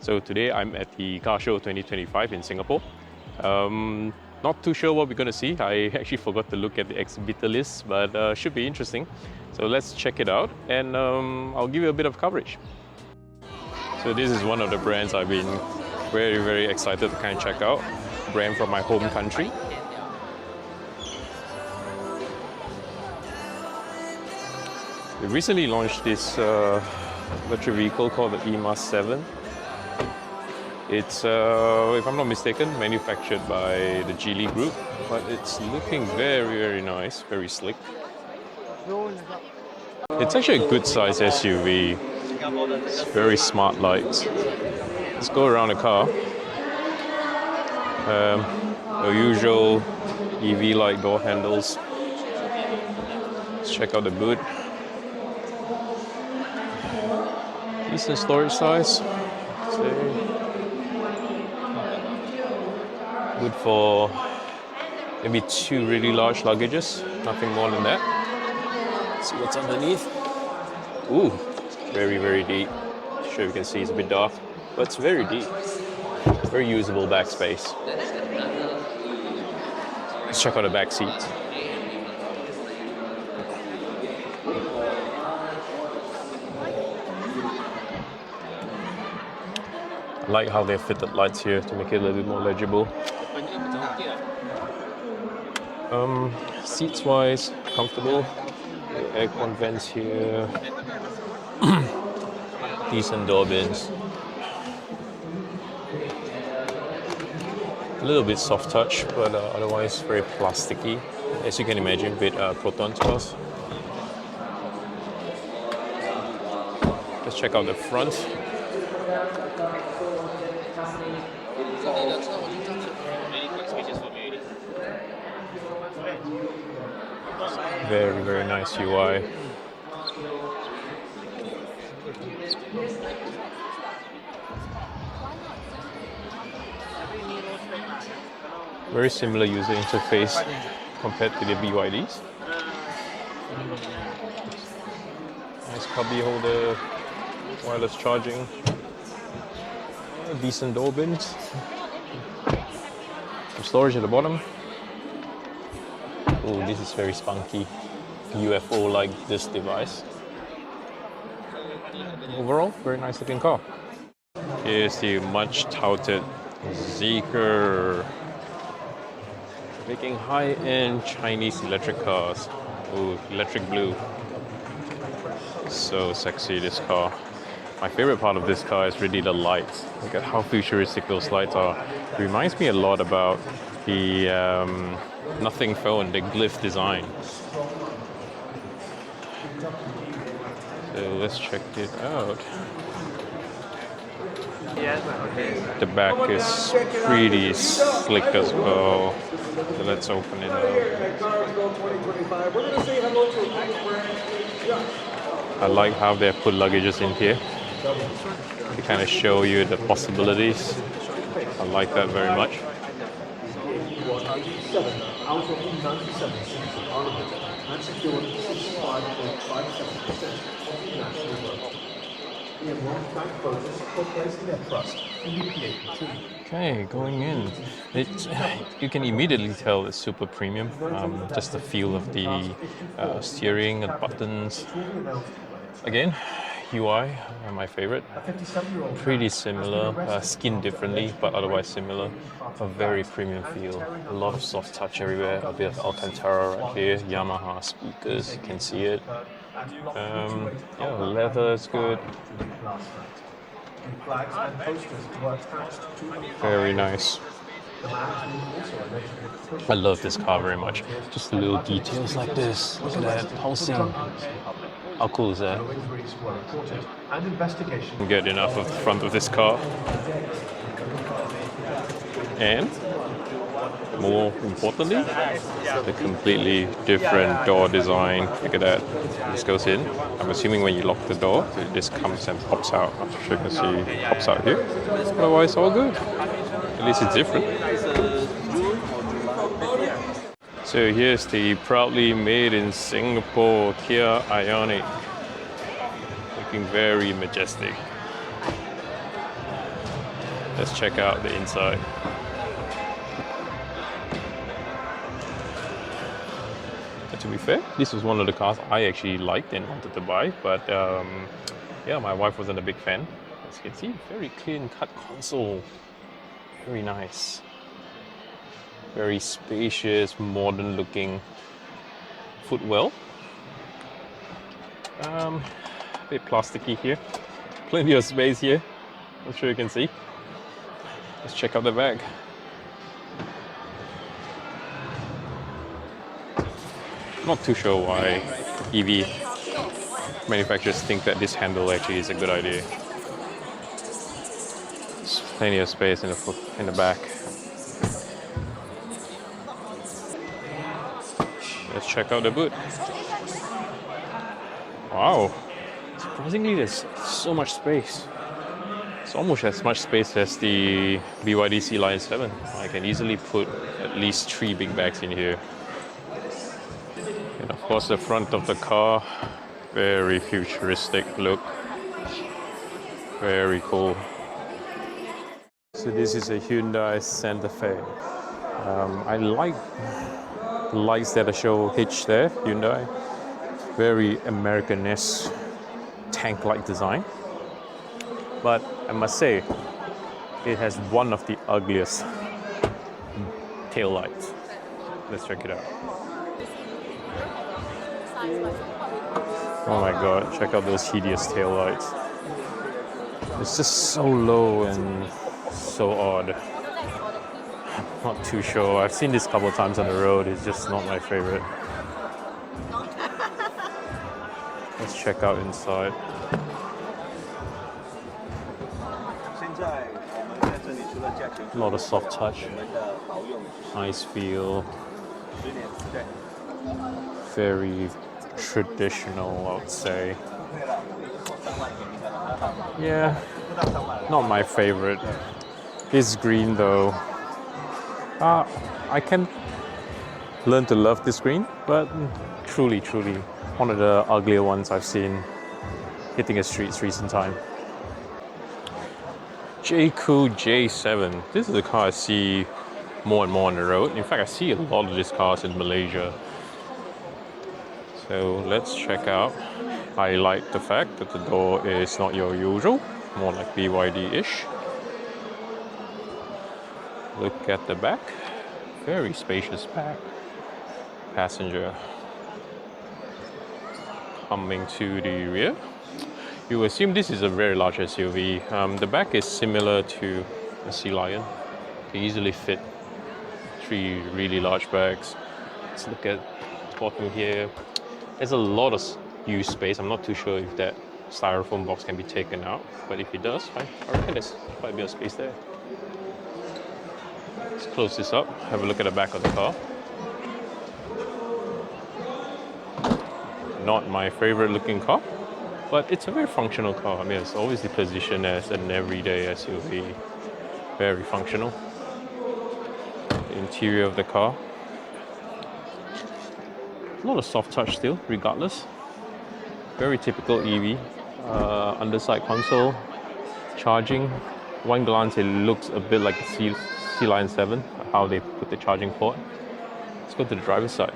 So today I'm at the Car Show 2025 in Singapore. Not too sure what we're going to see. I actually forgot to look at the exhibitor list, but should be interesting. So let's check it out and I'll give you a bit of coverage. So this is one of the brands I've been very excited to kind of check out. Brand from my home country. They recently launched this electric vehicle called the eMAS 7. It's, if I'm not mistaken, manufactured by the Geely Group, but it's looking very nice, very slick. It's actually a good size SUV. It's very smart lights. Let's go around the car. The usual EV light door handles. Let's check out the boot. Decent storage size. Good for maybe 2 really large luggages, nothing more than that. Let's see what's underneath. Ooh, very deep. Sure you can see it's a bit dark, but it's very deep. Very usable back space. Let's check out the back seats. I like how they've fitted lights here to make it a little bit more legible. Seats wise, comfortable. Aircon vents here. Decent door bins. A little bit soft touch, but otherwise very plasticky. As you can imagine, with Proton cars. Let's check out the front. Very nice UI. Very similar user interface compared to the BYDs. Nice cubby holder, wireless charging, decent door bins, some storage at the bottom. Oh, this is very spunky, UFO like this device. Overall, very nice looking car. Here's the much touted Zeekr, making high-end Chinese electric cars. Oh, electric blue. So sexy, this car. My favorite part of this car is really the lights. Look at how futuristic those lights are. It reminds me a lot about the Nothing phone, the glyph design. So let's check it out. The back is pretty slick as well. So let's open it up. I like how they put luggages in here to kind of show you the possibilities. I like that very much. Okay, going in. You can immediately tell it's super premium. Just the feel of the steering and buttons. Again, UI, my favorite. Pretty similar, skinned differently, but otherwise similar. A very premium feel. A lot of soft touch everywhere. A bit of Alcantara right here. Yamaha speakers, you can see it. Yeah, leather is good. Very nice. I love this car very much. Just the little details like this. Look at that, pulsing. How cool is that? Can't get enough of the front of this car. And more importantly, the completely different door design. Look at that. This goes in. I'm assuming when you lock the door, this comes and pops out. I'm sure you can see it pops out here. Otherwise, all good. At least it's different. So here's the proudly made in Singapore Kia Ionic. Looking very majestic. Let's check out the inside. To be fair, this was one of the cars I actually liked and wanted to buy, but yeah, my wife wasn't a big fan. As you can see, very clean cut console, very nice, very spacious, modern looking footwell. A bit plasticky here, plenty of space here. I'm sure you can see. Let's check out the back. Not too sure why EV manufacturers think that this handle actually is a good idea. There's plenty of space in the back. Let's check out the boot. Wow, surprisingly there's so much space. It's almost as much space as the BYD Sea Lion 7. I can easily put at least 3 big bags in here. And of course the front of the car, very futuristic look, very cool. So this is a Hyundai Santa Fe. I like the lights that show hitch there, Hyundai. Very American-esque tank-like design. But I must say, it has one of the ugliest tail lights. Let's check it out. Oh my god, check out those hideous tail lights. It's just so low and so odd. I'm not too sure. I've seen this a couple of times on the road. It's just not my favorite. Let's check out inside. A lot of soft touch. Nice feel. Very traditional, I would say. Yeah, not my favorite. It's green though. I can learn to love this green, but truly one of the uglier ones I've seen hitting the streets recent time. Jaecoo J7. This is a car I see more and more on the road. In fact, I see a lot of these cars in Malaysia. So let's check out. I like the fact that the door is not your usual, more like BYD-ish. Look at the back. Very spacious back. Passenger. Coming to the rear. You assume this is a very large SUV. The back is similar to a Sea Lion. You can easily fit 3 really large bags. Let's look at the bottom here. There's a lot of used space. I'm not too sure if that styrofoam box can be taken out, but if it does, I reckon there's quite a bit of space there. Let's close this up, have a look at the back of the car. Not my favorite looking car, but it's a very functional car. I mean, it's obviously positioned as an everyday SUV. Very functional. The interior of the car. A lot of soft touch still, regardless. Very typical EV. Underside console, charging. One glance, it looks a bit like the Sea Lion 7, how they put the charging port. Let's go to the driver's side.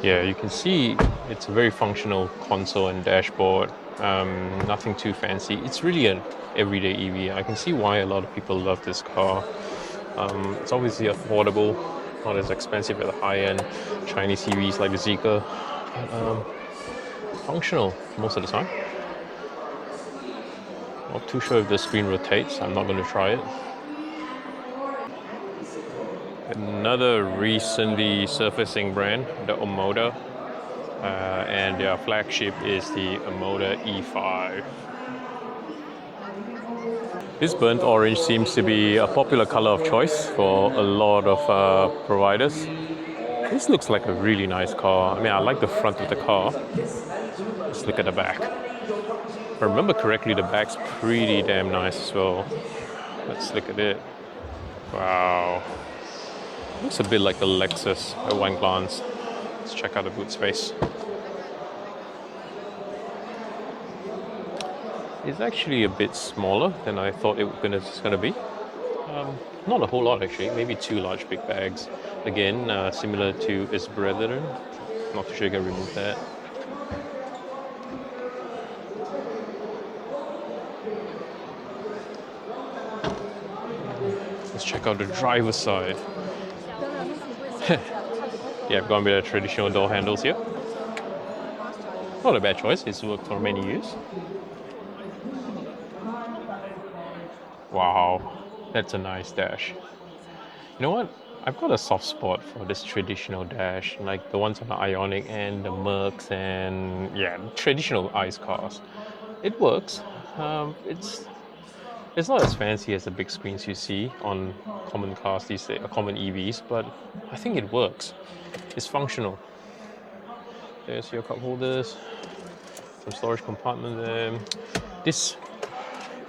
Yeah, you can see it's a very functional console and dashboard. Nothing too fancy. It's really an everyday EV. I can see why a lot of people love this car. It's obviously affordable, not as expensive as the high-end Chinese EVs like the Zeekr. Functional most of the time. Not too sure if the screen rotates. I'm not going to try it. Another recently surfacing brand, the Omoda, and their flagship is the Omoda E5. This burnt orange seems to be a popular color of choice for a lot of providers. This looks like a really nice car. I mean, I like the front of the car. Let's look at the back. If I remember correctly, the back's pretty damn nice as well. Let's look at it. Wow. Looks a bit like a Lexus at one glance. Let's check out the boot space. is actually a bit smaller than I thought it was gonna be. Not a whole lot actually, maybe 2 large big bags. Again, similar to its brethren. Not too sure you can remove that. Let's check out the driver's side. Yeah, I've gone with the traditional door handles here. Not a bad choice, it's worked for many years. Wow, that's a nice dash. You know what? I've got a soft spot for this traditional dash, like the ones on the Ionic and the Mercs and yeah, traditional ICE cars. It works. It's not as fancy as the big screens you see on common cars these days, common EVs, but I think it works. It's functional. There's your cup holders, some storage compartment there. This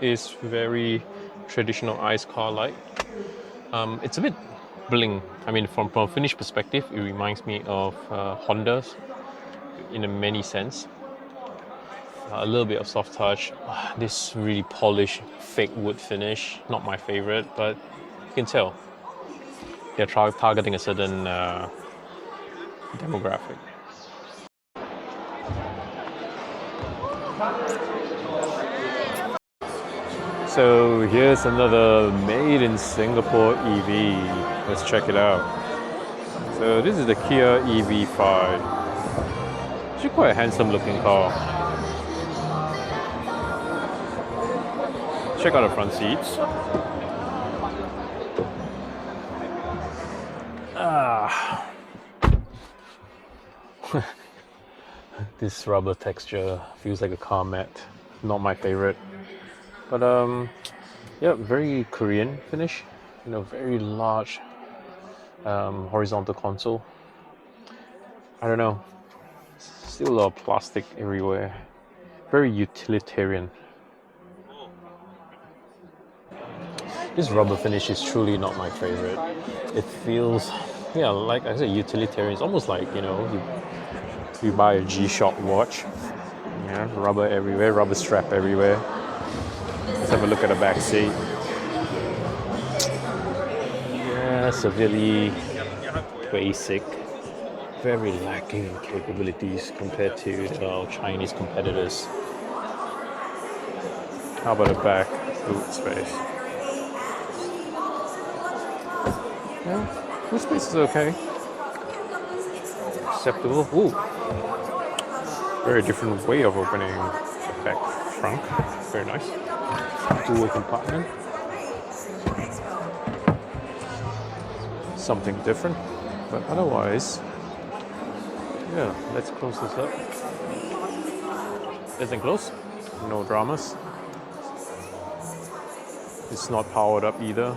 is very traditional ICE car-like. It's a bit bling. I mean, from a finish perspective, it reminds me of Hondas in a many sense. A little bit of soft touch. This really polished fake wood finish, not my favorite, but you can tell they're targeting a certain demographic. So here's another made in Singapore EV. Let's check it out. So this is the Kia EV5. Actually quite a handsome looking car. Check out the front seats. This rubber texture feels like a car mat. Not my favorite. But yeah, very Korean finish. You know, very large horizontal console. I don't know. Still a lot of plastic everywhere. Very utilitarian. This rubber finish is truly not my favorite. It feels, yeah, like I said, utilitarian. It's almost like, you know, you buy a G-Shock watch. Yeah, rubber everywhere, rubber strap everywhere. Let's have a look at the back seat. Yeah, severely basic. Very lacking in capabilities compared to the Chinese competitors. How about the back boot space? Yeah, boot space is okay. Acceptable. Ooh. Very different way of opening the back trunk. Very nice. Dual compartment. Something different, but otherwise, yeah, let's close this up. Isn't close, no dramas. It's not powered up either.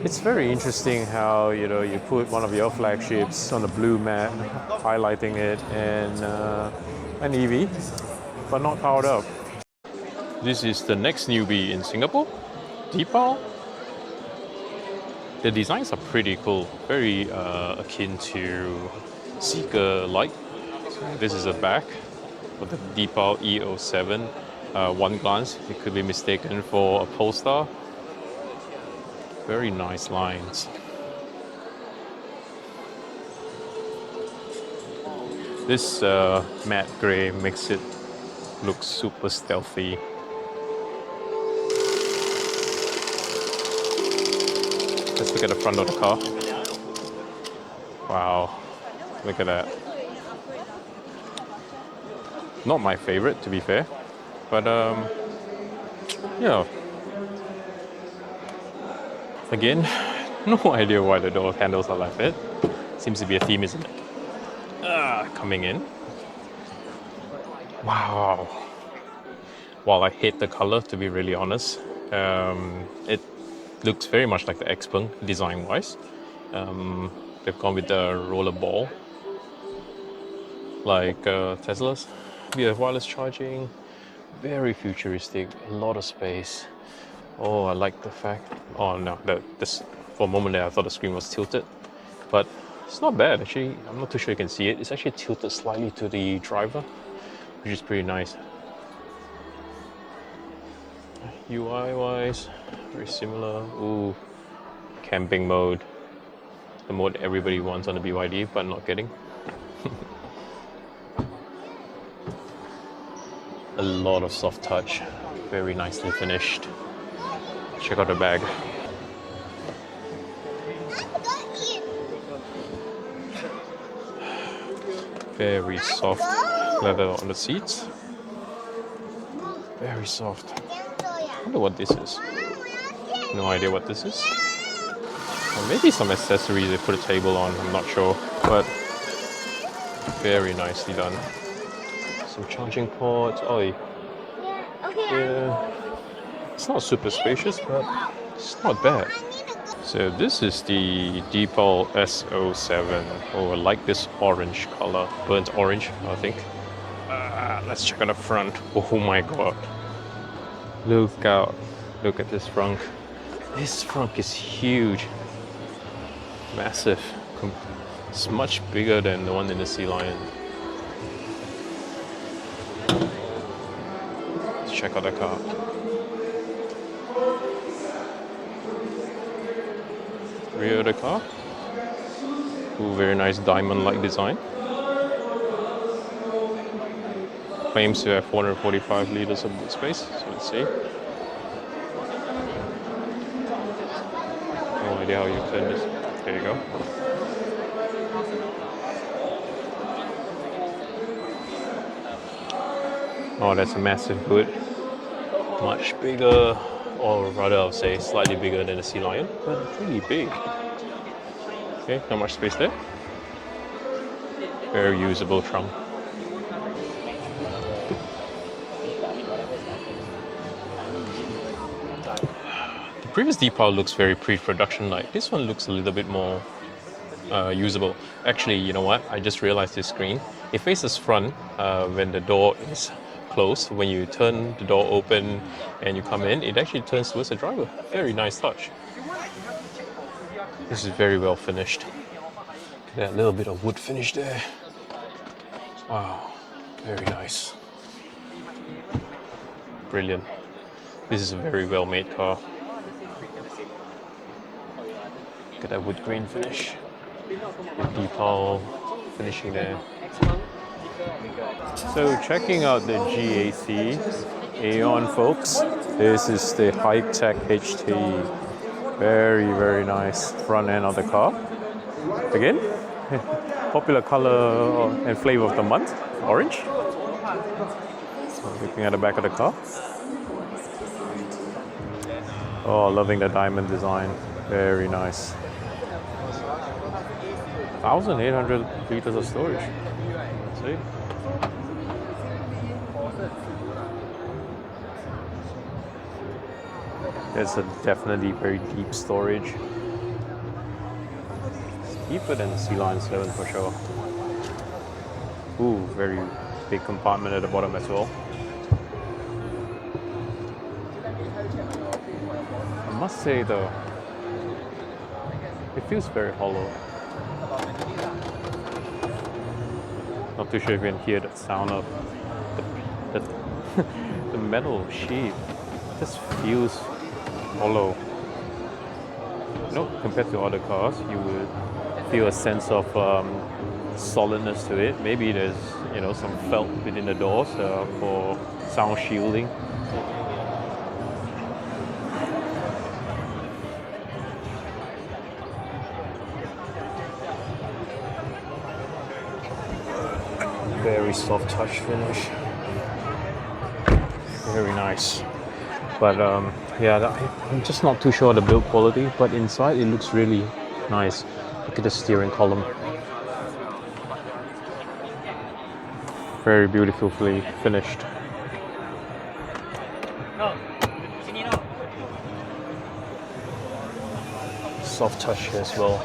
It's very interesting how, you know, you put one of your flagships on a blue mat, highlighting it, and an EV, but not powered up. This is the next newbie in Singapore, Deepal. The designs are pretty cool, very akin to Zeekr light. This is a back of the Deepal E07. One glance, it could be mistaken for a Polestar. Very nice lines. This matte grey makes it look super stealthy. Let's look at the front of the car. Wow, look at that. Not my favorite, to be fair, but yeah. Again, no idea why the door handles are like that. Seems to be a theme, isn't it? Coming in. Wow. While I hate the color, to be really honest, it looks very much like the Xpeng design-wise. They've gone with the roller ball, like Tesla's. We have wireless charging, very futuristic, a lot of space. Oh, I like the fact. Oh no, this for a moment there I thought the screen was tilted, but it's not bad actually. I'm not too sure you can see it. It's actually tilted slightly to the driver, which is pretty nice. UI wise, very similar. Ooh, camping mode. The mode everybody wants on the BYD, but not getting. A lot of soft touch, very nicely finished. Check out the bag. Very soft leather on the seats. Very soft. I wonder what this is. No idea what this is. Or maybe some accessories they put a table on, I'm not sure. But very nicely done. Some charging ports. Oh, yeah. It's not super spacious, but it's not bad. So this is the Deepal S07. Oh, I like this orange color. Burnt orange, I think. Let's check out the front. Oh my god. Look out. Look at this front. This front is huge. Massive. It's much bigger than the one in the Sea Lion. Let's check out the car. Rear of the car. Ooh, very nice diamond-like design. Claims to have 445 liters of boot space, so let's see. No idea how you turn this. There you go. Oh, that's a massive boot. Much bigger, or rather I'll say slightly bigger than the Sea Lion, but really big. Okay, not much space there. Very usable trunk. The previous Deepal looks very pre-production like. This one looks a little bit more usable. Actually, you know what? I just realized this screen. It faces front when the door is closed. When you turn the door open and you come in, it actually turns towards the driver. Very nice touch. This is very well finished. That little bit of wood finish there. Wow, very nice. Brilliant. This is a very well made car. Look at that wood grain finish. Deepal finishing there. So checking out the GAC Aion, folks. This is the Hyptec HT. Very, very nice front end of the car. Again, popular color and flavor of the month, orange. So looking at the back of the car. Oh, loving the diamond design. Very nice. 1,800 liters of storage. See? There's a definitely very deep storage. It's deeper than the Sea Lion 7 for sure. Ooh, very big compartment at the bottom as well. I must say though, it feels very hollow. Not too sure if you can hear that sound of the metal sheet. It just feels hollow. You know, compared to other cars, you would feel a sense of solidness to it. Maybe there's, you know, some felt within the doors for sound shielding. Very soft touch finish. Very nice. But yeah, I'm just not too sure of the build quality, but inside it looks really nice. Look at the steering column. Very beautifully finished. Soft touch here as well.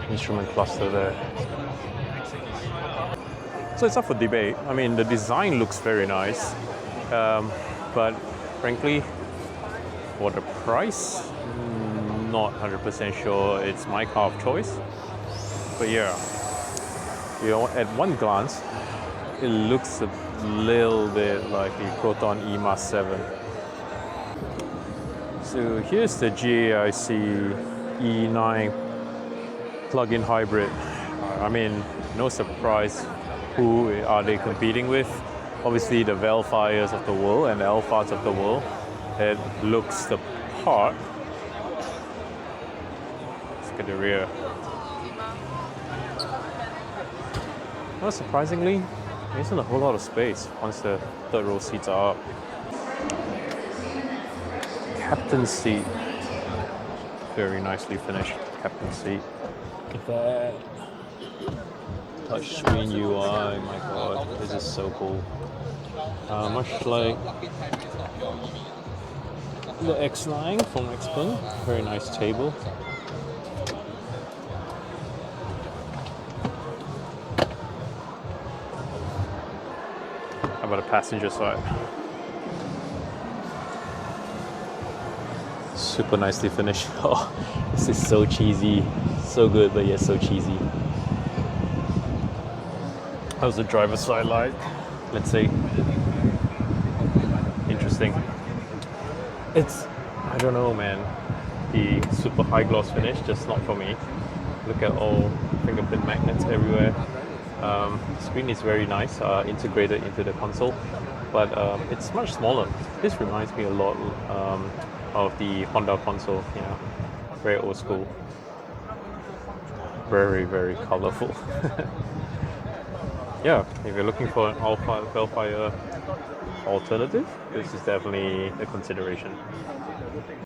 Instrument cluster there. So it's up for debate. I mean, the design looks very nice, but frankly, for the price, not 100% sure it's my car of choice. But yeah, you know, at one glance, it looks a little bit like the Proton eMAS 7. So here's the GAC E9 plug-in hybrid. I mean, no surprise who are they competing with. Obviously the Velfires of the world and the Alphas of the world. It looks the part. Look at the rear. Well, surprisingly, there isn't a whole lot of space once the third row seats are up. Captain's seat. Very nicely finished captain's seat. Look at that. Touchscreen UI, my god, this is so cool. Much like the X9 from Xpeng, very nice table. How about the passenger side? Super nicely finished. Oh, this is so cheesy. So good, but yet so cheesy. How's the driver's side like? Let's see. Interesting. It's, I don't know, man. The super high gloss finish, just not for me. Look at all fingerprint magnets everywhere. Screen is very nice, integrated into the console, but it's much smaller. This reminds me a lot of the Honda console, you know, very old school. Very, very colorful. Yeah, if you're looking for an Velfire alternative, this is definitely a consideration.